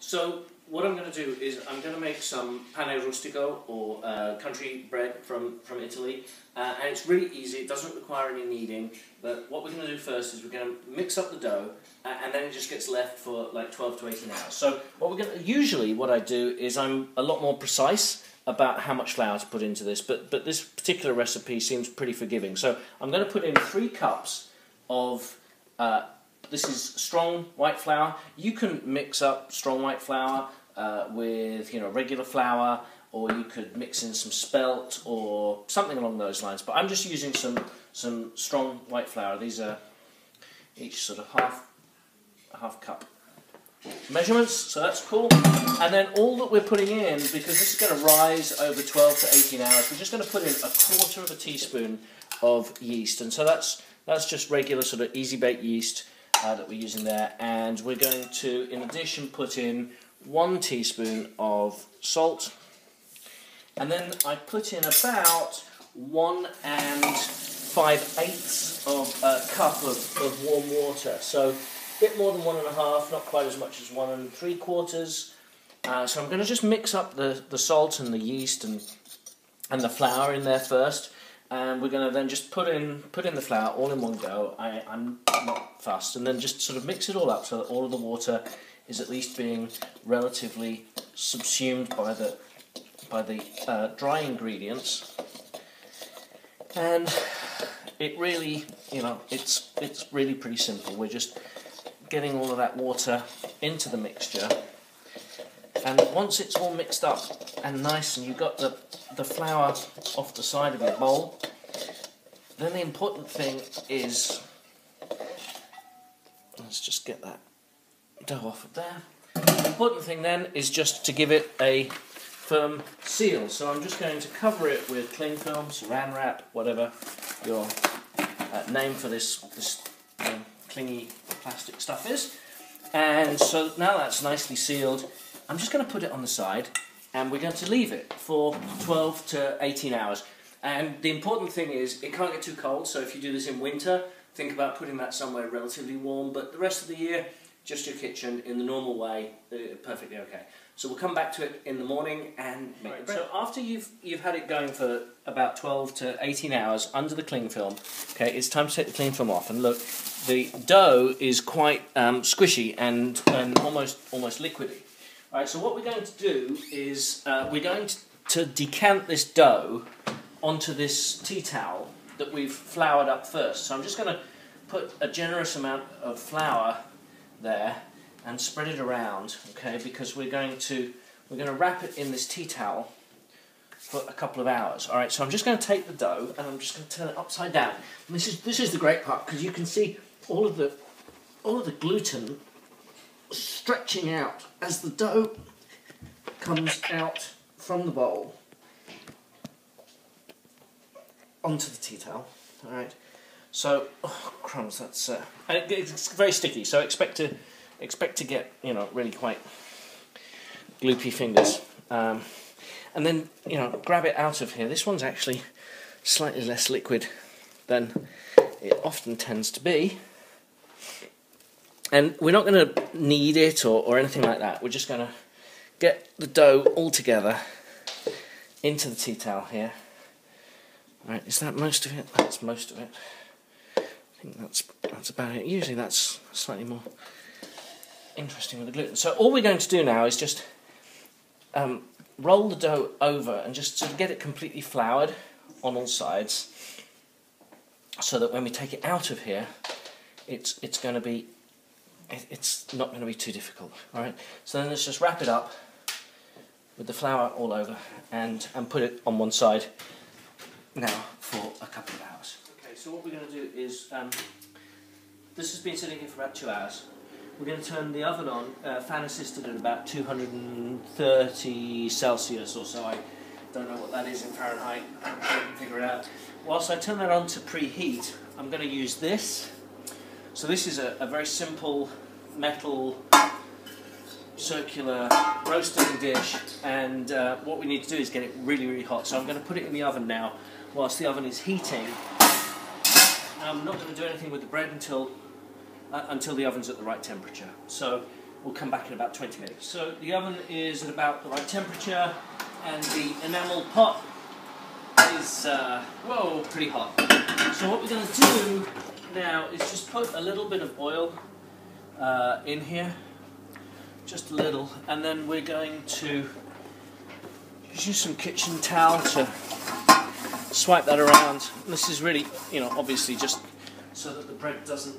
So what I'm going to do is I'm going to make some Pane Rustico, or country bread from Italy, and it's really easy. It doesn't require any kneading, but what we're going to do first is we're going to mix up the dough, and then it just gets left for like 12 to 18 hours. So usually what I do is I'm a lot more precise about how much flour to put into this, but this particular recipe seems pretty forgiving. So I'm going to put in 3 cups of this is strong white flour. You can mix up strong white flour with regular flour, or you could mix in some spelt or something along those lines. But I'm just using some strong white flour. These are each sort of half cup measurements, so that's cool. And then all that we're putting in, because this is going to rise over 12 to 18 hours, we're just going to put in 1/4 of a teaspoon of yeast. And so that's just regular sort of easy bake yeast that we're using there. And we're going to, in addition, put in 1 teaspoon of salt. And then I put in about 1 5/8 of a cup of warm water. So a bit more than 1 1/2, not quite as much as 1 3/4. So I'm going to just mix up the salt and the yeast and the flour in there first. And we're going to then just put in the flour all in one go. I'm not fussed, and then just sort of mix it all up so that all of the water is at least being relatively subsumed by the dry ingredients. And it really, it's really pretty simple. We're just getting all of that water into the mixture, and once it's all mixed up and nice, and you've got the flour off the side of your bowl, then the important thing is, let's just get that dough off of there. The important thing then is just to give it a firm seal. So I'm just going to cover it with cling film, saran wrap, whatever your name for this clingy plastic stuff is. And so now that's nicely sealed, I'm just going to put it on the side, and we're going to leave it for 12 to 18 hours. And the important thing is it can't get too cold, so if you do this in winter, think about putting that somewhere relatively warm, but the rest of the year, just your kitchen in the normal way, perfectly okay. So we'll come back to it in the morning and make it. So after you've had it going for about 12 to 18 hours under the cling film, okay, it's time to take the cling film off. And look, the dough is quite squishy and almost liquidy. All right, so what we're going to do is we're going to decant this dough onto this tea towel that we've floured up first. So I'm just going to put a generous amount of flour there and spread it around, okay, because we're going to wrap it in this tea towel for a couple of hours. All right, so I'm just going to take the dough and I'm just going to turn it upside down. And this is the great part, because you can see all of the gluten stretching out as the dough comes out from the bowl onto the tea towel. All right, so crumbs. That's it's very sticky. So expect to get really quite gloopy fingers, and then grab it out of here. This one's actually slightly less liquid than it often tends to be. And we're not going to knead it or anything like that. We're just going to get the dough all together into the tea towel here. Right, is that most of it? That's most of it. I think that's about it. Usually that's slightly more interesting with the gluten. So all we're going to do now is just roll the dough over and just sort of get it completely floured on all sides, so that when we take it out of here, it's not going to be too difficult. All right. So then let's just wrap it up with the flour all over and put it on one side now for a couple of hours. Okay. So what we're going to do is this has been sitting here for about 2 hours. We're going to turn the oven on, fan assisted, at about 230 Celsius or so. I don't know what that is in Fahrenheit. I can figure it out. Whilst I turn that on to preheat, I'm going to use this. So this is a very simple metal circular roasting dish, and what we need to do is get it really, really hot. So I'm going to put it in the oven now whilst the oven is heating. I'm not going to do anything with the bread until the oven's at the right temperature. So we'll come back in about 20 minutes. So the oven is at about the right temperature, and the enamel pot is, whoa, pretty hot. So what we're going to do now is just put a little bit of oil in here, just a little, and then we're going to use some kitchen towel to swipe that around. This is really, obviously just so that the bread doesn't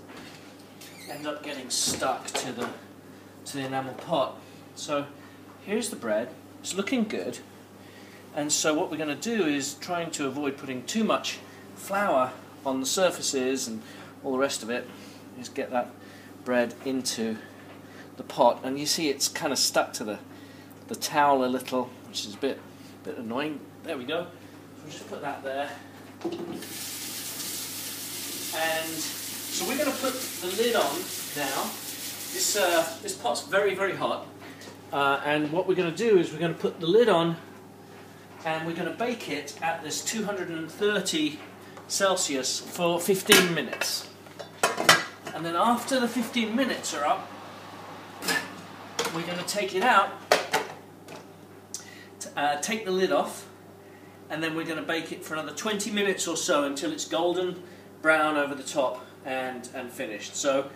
end up getting stuck to the enamel pot. So here's the bread. It's looking good. And so what we're going to do is trying to avoid putting too much flour on the surfaces and all the rest of it, is get that bread into the pot. And you see it's kind of stuck to the towel a little, which is a bit annoying. There we go. So we'll just put that there. And so we're going to put the lid on now. This pot's very, very hot. And what we're going to do is we're going to put the lid on, and we're going to bake it at this 230 Celsius for 15 minutes. And then after the 15 minutes are up, we're going to take it out, take the lid off, and then we're going to bake it for another 20 minutes or so until it's golden brown over the top and finished. So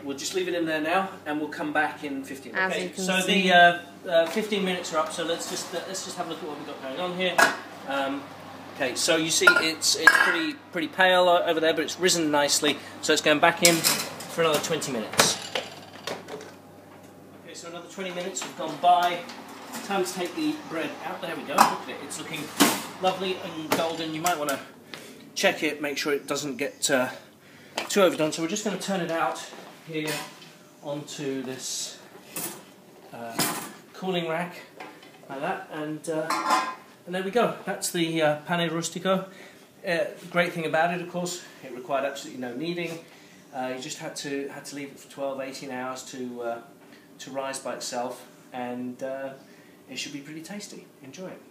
we'll just leave it in there now, and we'll come back in 15 minutes. Okay, so the 15 minutes are up. So let's just have a look at what we've got going on here. Okay, so you see it's pretty pale over there, but it's risen nicely. So it's going back in for another 20 minutes. Okay, so another 20 minutes have gone by. Time to take the bread out. There we go. Look at it. It's looking lovely and golden. You might want to check it, make sure it doesn't get too overdone. So we're just going to turn it out here onto this cooling rack like that, and there we go. That's the Pane Rustico. The great thing about it, of course, it required absolutely no kneading. You just had to leave it for 12-18 hours to rise by itself, and it should be pretty tasty. Enjoy it.